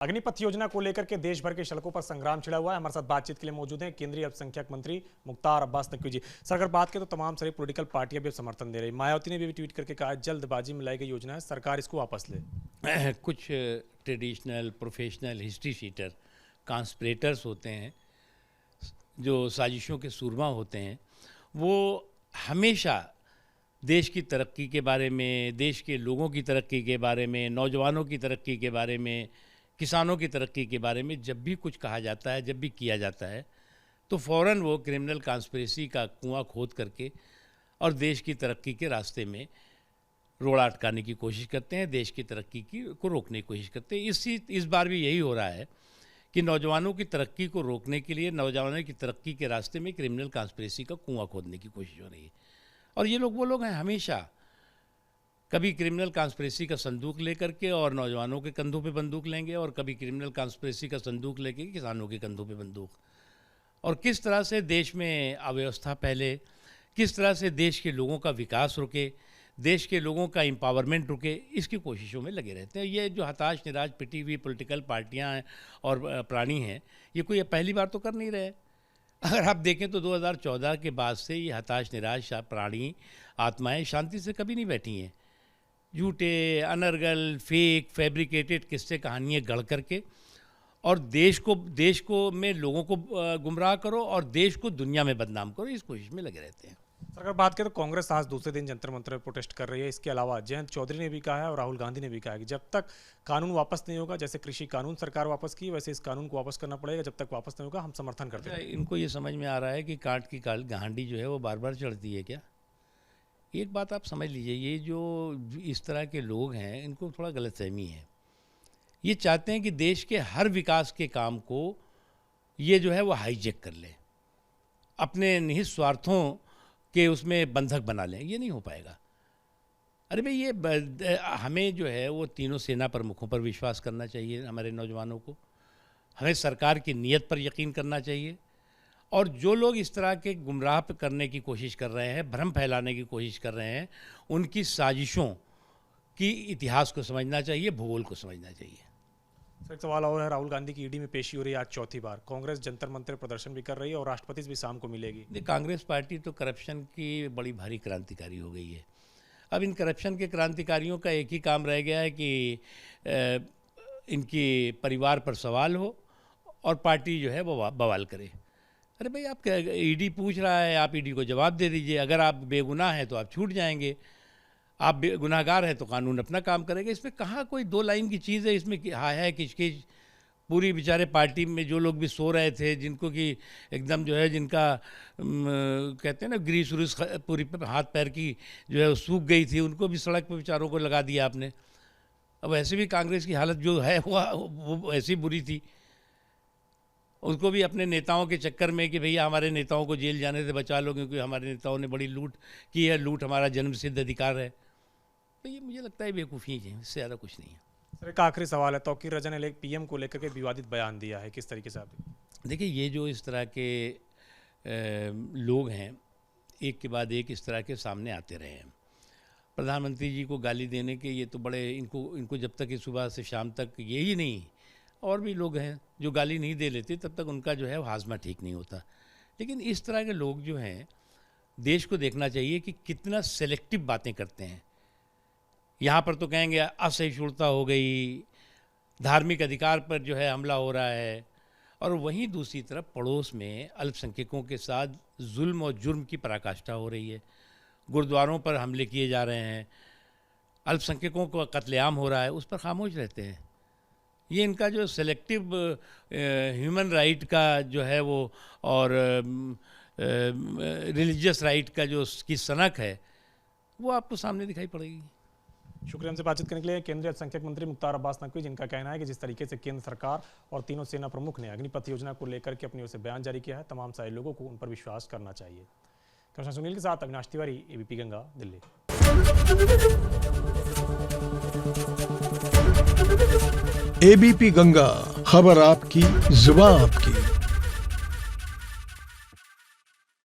अग्निपथ योजना को लेकर के देश भर के सड़कों पर संग्राम छिड़ा हुआ है। हमारे साथ बातचीत के लिए मौजूद हैं केंद्रीय अल्पसंख्यक मंत्री मुख्तार अब्बास नकवी जी। सर, अगर बात करें तो तमाम सारी पॉलिटिकल पार्टियां भी समर्थन दे रही। मायावती ने भी ट्वीट करके कहा जल्दबाजी में लाई गई योजना है, सरकार इसको वापस ले। कुछ traditional professional history sheeter conspirators होते हैं, जो साजिशों के सूरमा होते हैं, वो हमेशा देश की तरक्की के बारे में, देश के लोगों की तरक्की के बारे में, नौजवानों की तरक्की के बारे में, किसानों की तरक्की के बारे में जब भी कुछ कहा जाता है, जब भी किया जाता है, तो फ़ौरन वो क्रिमिनल कॉन्स्पिरेसी का कुआं खोद करके और देश की तरक्की के रास्ते में रोड़ा अटकाने की कोशिश करते हैं, देश की तरक्की को रोकने की कोशिश करते हैं। इस बार भी यही हो रहा है कि नौजवानों की तरक्की को रोकने के लिए, नौजवानों की तरक्की के रास्ते में क्रिमिनल कॉन्स्पिरेसी का कुआं खोदने की कोशिश हो रही है। और ये लोग वो लोग हैं, हमेशा कभी क्रिमिनल कॉन्स्पिरेसी का संदूक लेकर के और नौजवानों के कंधों पे बंदूक लेंगे, और कभी क्रिमिनल कॉन्स्पिरेसी का संदूक लेके किसानों के कंधों पे बंदूक। और किस तरह से देश में अव्यवस्था फैले, किस तरह से देश के लोगों का विकास रुके, देश के लोगों का एम्पावरमेंट रुके, इसकी कोशिशों में लगे रहते हैं। ये जो हताश निराश पिटी हुई पॉलिटिकल पार्टियां हैं और प्राणी हैं, ये कोई पहली बार तो कर नहीं रहे। अगर आप देखें तो 2014 के बाद से ये हताश निराश प्राणी आत्माएं शांति से कभी नहीं बैठी हैं। झूठे, अनर्गल, फेक, फैब्रिकेटेड किस्से कहानियाँ गढ़ करके और देश को में लोगों को गुमराह करो और देश को दुनिया में बदनाम करो, इस कोशिश में लगे रहते हैं। सर, अगर बात करें तो कांग्रेस आज दूसरे दिन जंतर मंतर में प्रोटेस्ट कर रही है। इसके अलावा जयंत चौधरी ने भी कहा है और राहुल गांधी ने भी कहा है कि जब तक कानून वापस नहीं होगा, जैसे कृषि कानून सरकार वापस की, वैसे इस कानून को वापस करना पड़ेगा। जब तक वापस नहीं होगा हम समर्थन करते हैं। इनको ये समझ में आ रहा है कि कांट की गांडी जो है वो बार बार चढ़ती है क्या? एक बात आप समझ लीजिए, ये जो इस तरह के लोग हैं, इनको थोड़ा गलतफहमी है। ये चाहते हैं कि देश के हर विकास के काम को ये जो है वो हाईजैक कर ले, अपने निहित स्वार्थों के उसमें बंधक बना लें। ये नहीं हो पाएगा। अरे भाई, ये हमें जो है वो तीनों सेना प्रमुखों पर विश्वास करना चाहिए। हमारे नौजवानों को, हमें सरकार की नीयत पर यकीन करना चाहिए। और जो लोग इस तरह के गुमराह करने की कोशिश कर रहे हैं, भ्रम फैलाने की कोशिश कर रहे हैं, उनकी साजिशों की इतिहास को समझना चाहिए, भूगोल को समझना चाहिए। सर, एक सवाल और है। राहुल गांधी की ईडी में पेशी हो रही है आज चौथी बार। कांग्रेस जंतर मंतर प्रदर्शन भी कर रही है और राष्ट्रपति भी शाम को मिलेगी। कांग्रेस पार्टी तो करप्शन की बड़ी भारी क्रांतिकारी हो गई है। अब इन करप्शन के क्रांतिकारियों का एक ही काम रह गया है कि इनके परिवार पर सवाल हो और पार्टी जो है वो बवाल करे। अरे भाई, आप ईडी पूछ रहा है, आप ईडी को जवाब दे दीजिए। अगर आप बेगुनाह हैं तो आप छूट जाएंगे, आप गुनाहगार हैं तो कानून अपना काम करेगा। इसमें कहाँ कोई दो लाइन की चीज़ है? इसमें हाँ है किचकिच। पूरी बेचारे पार्टी में जो लोग भी सो रहे थे, जिनको कि एकदम जो है, जिनका कहते हैं ना ग्रीस उरीस पूरी हाथ पैर की जो है सूख गई थी, उनको भी सड़क पर बेचारों को लगा दिया आपने। अब ऐसे भी कांग्रेस की हालत जो है वो ऐसी बुरी थी। उसको भी अपने नेताओं के चक्कर में कि भैया हमारे नेताओं को जेल जाने से बचा लो, क्योंकि हमारे नेताओं ने बड़ी लूट की है, लूट हमारा जन्मसिद्ध अधिकार है। तो ये मुझे लगता है बेवकूफ़ी है, इससे ज़्यादा कुछ नहीं है। सर, एक आखिरी सवाल है। तौकीर रजा ने पीएम को लेकर के विवादित बयान दिया है, किस तरीके से आप देखिए, ये जो इस तरह के लोग हैं, एक के बाद एक इस तरह के सामने आते रहे हैं। प्रधानमंत्री जी को गाली देने के ये तो बड़े, इनको जब तक सुबह से शाम तक, यही नहीं और भी लोग हैं जो गाली नहीं दे लेते, तब तक उनका जो है हाजमा ठीक नहीं होता। लेकिन इस तरह के लोग जो हैं, देश को देखना चाहिए कि कितना सेलेक्टिव बातें करते हैं। यहाँ पर तो कहेंगे असहिष्णुता हो गई, धार्मिक अधिकार पर जो है हमला हो रहा है, और वहीं दूसरी तरफ पड़ोस में अल्पसंख्यकों के साथ जुल्म और जुर्म की पराकाष्ठा हो रही है। गुरुद्वारों पर हमले किए जा रहे हैं, अल्पसंख्यकों को कत्लेआम हो रहा है, उस पर खामोश रहते हैं। ये इनका जो सेलेक्टिव ह्यूमन राइट का जो है वो, और रिलीजियस राइट का जो की सनक है, वो आपको सामने दिखाई पड़ेगी। शुक्रिया हमसे बातचीत करने के लिए केंद्रीय अल्पसंख्यक मंत्री मुख्तार अब्बास नकवी, जिनका कहना है कि जिस तरीके से केंद्र सरकार और तीनों सेना प्रमुख ने अग्निपथ योजना को लेकर के अपनी ओर से बयान जारी किया है, तमाम सारे लोगों को उन पर विश्वास करना चाहिए। कृष्ण सुनील के साथ अविनाश तिवारी, एबीपी गंगा, दिल्ली। एबीपी गंगा, खबर आपकी, जुबान आपकी।